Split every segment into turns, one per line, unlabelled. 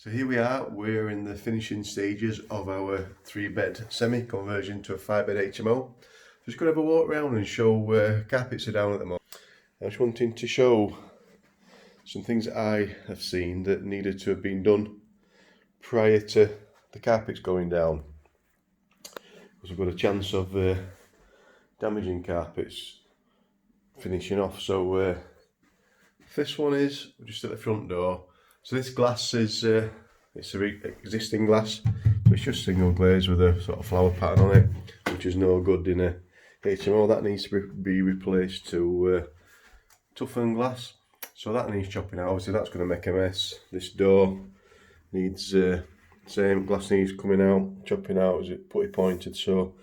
So here we are, we're in the finishing stages of our 3-bed semi conversion to a 5-bed HMO. Just going to have a walk around and show where carpets are down at the moment. I was wanting to show some things that I have seen that needed to have been done prior to the carpets going down, because we've got a chance of damaging carpets finishing off. So this one is just at the front door. So this glass is it's existing glass, so it's just single glaze with a sort of flower pattern on it, which is no good in a HMO. That needs to be replaced to toughen glass. So that needs chopping out. Obviously that's going to make a mess. This door needs same glass needs coming out, chopping out as it putty pointed. So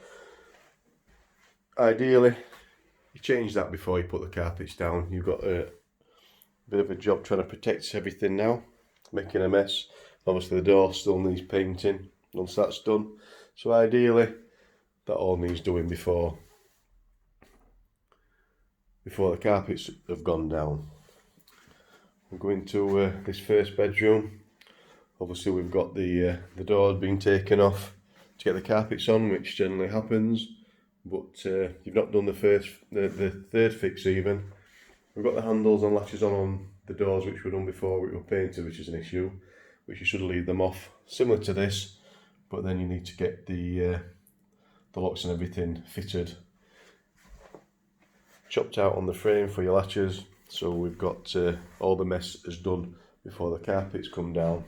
ideally you change that before you put the carpets down. You've got a bit of a job trying to protect everything now, making a mess. Obviously the door still needs painting once that's done. So ideally that all needs doing before the carpets have gone down. We're going to this first bedroom. Obviously we've got the door being taken off to get the carpets on, which generally happens, but you've not done the third fix even. We've got the handles and latches on the doors, which were done before we were painted, which is an issue, which you should leave them off, similar to this, but then you need to get the locks and everything fitted, chopped out on the frame for your latches. So we've got all the mess is done before the carpets come down.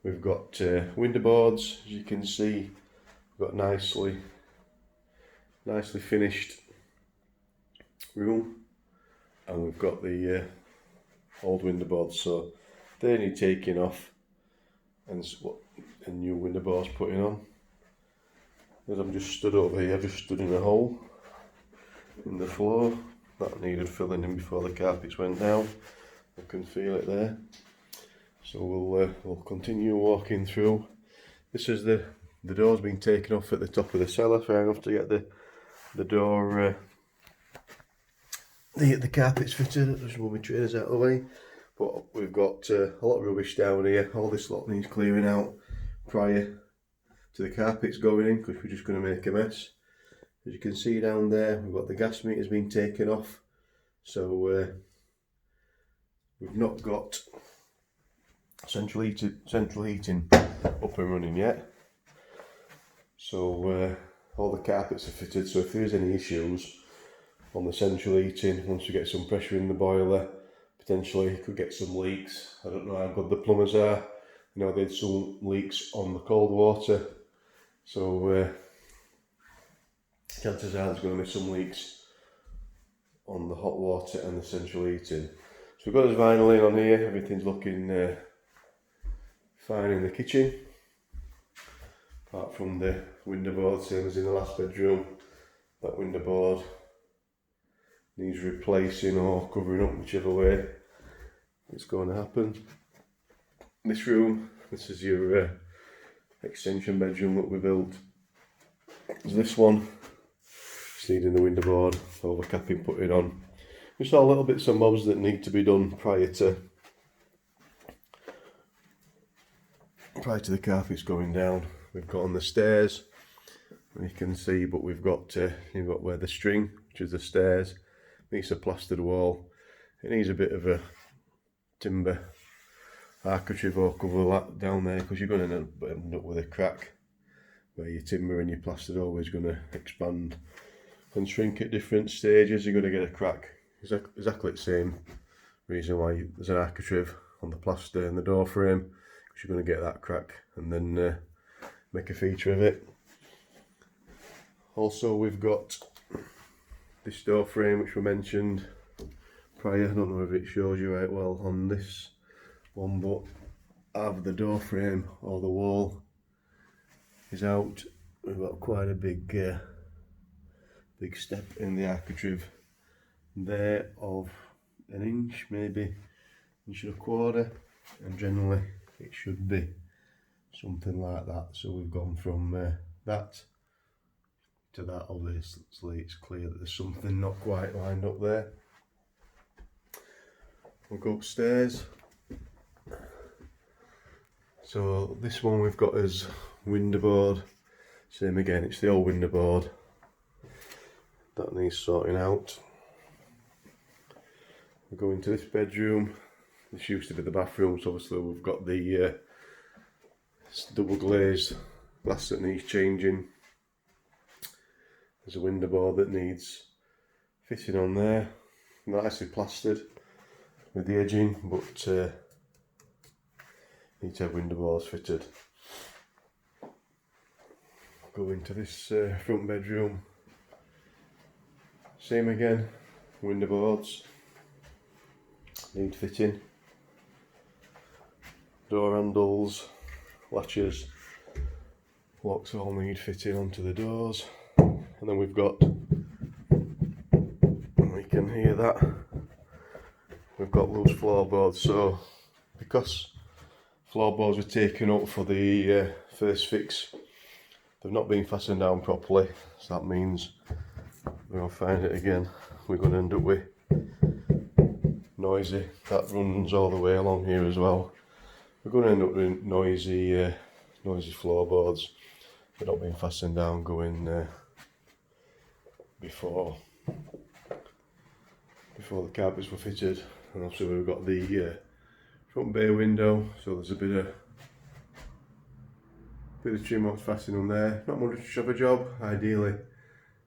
We've got window boards, as you can see. We've got nicely finished room, and we've got the old window boards, so they need taking off and new window boards putting on. As I'm just stood over here, I've just stood in a hole in the floor that needed filling in before the carpets went down. I can feel it there. So we'll continue walking through. This is the door's been taken off at the top of the cellar. Fair enough to get the door the carpets fitted. Just move my trainers out of the way. But we've got a lot of rubbish down here. All this lot needs clearing out prior to the carpets going in, because we're just going to make a mess. As you can see down there, we've got the gas meters being taken off. So we've not got central heating up and running yet. So all the carpets are fitted, so if there's any issues on the central heating, once we get some pressure in the boiler, potentially you could get some leaks. I don't know how good the plumbers are. I know they had some leaks on the cold water, so chances are there's going to be some leaks on the hot water and the central heating. So we've got this vinyl in on here. Everything's looking fine in the kitchen, apart from the window board, same as in the last bedroom. That window board needs replacing or covering up, whichever way it's going to happen. This room, this is your extension bedroom that we built. There's this one, it's needing the window board, overcapping putting on. Just all little bits and bobs that need to be done prior to the carpets going down. We've got on the stairs, you can see, but we've got you've got where the string, which is the stairs, needs a plastered wall. It needs a bit of a timber architrave or cover that down there, because you're going to end up with a crack where your timber and your plaster are always going to expand and shrink at different stages. You're going to get a crack. Exactly the same reason why there's an architrave on the plaster and the door frame, because you're going to get that crack and then make a feature of it. Also, we've got this door frame, which we mentioned prior. I don't know if it shows you right well on this one, but either the door frame or the wall is out. We've got quite a big step in the architrave there of an inch, maybe inch and a quarter, and generally it should be something like that. So we've gone from that to that. Obviously it's clear that there's something not quite lined up there. We'll go upstairs. So this one we've got as window board. Same again, it's the old window board that needs sorting out. We go into this bedroom. This used to be the bathroom, so obviously we've got the double glazed glass that needs changing. There's a window board that needs fitting on there, nicely plastered with the edging, but need to have window boards fitted. Go into this front bedroom. Same again, window boards need fitting. Door handles, latches, locks all need fitting onto the doors. And then we've got, you can hear that, we've got loose floorboards. So because floorboards were taken up for the first fix, they've not been fastened down properly, so that means we're going to find it again. We're going to end up with noisy, that runs all the way along here as well. We're going to end up with noisy floorboards. They're not being fastened down going before the carpets were fitted. And also we've got the front bay window, so there's a bit of trim what's fastened on there. Not much of a job, ideally,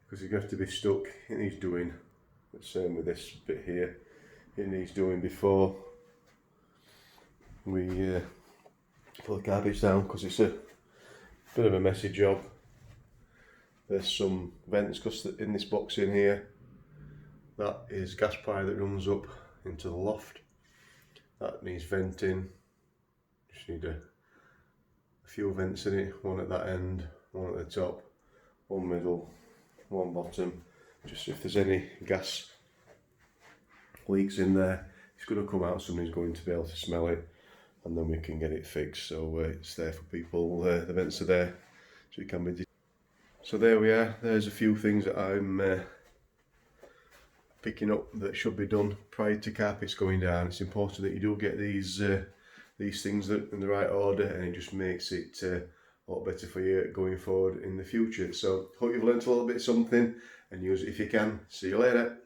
because it's going to be stuck. It needs doing. The same with this bit here. It needs doing before we put the carpets down, because it's a bit of a messy job. There's some vents, because in this box in here, that is gas pipe that runs up into the loft. That needs venting. Just need a few vents in it, one at that end, one at the top, one middle, one bottom. Just if there's any gas leaks in there, it's going to come out, somebody's going to be able to smell it, and then we can get it fixed. So it's there for people, the vents are there, so it can be. So there we are, there's a few things that I'm picking up that should be done prior to carpets going down. It's important that you do get these things in the right order, and it just makes it a lot better for you going forward in the future. So hope you've learnt a little bit something, and use it if you can. See you later.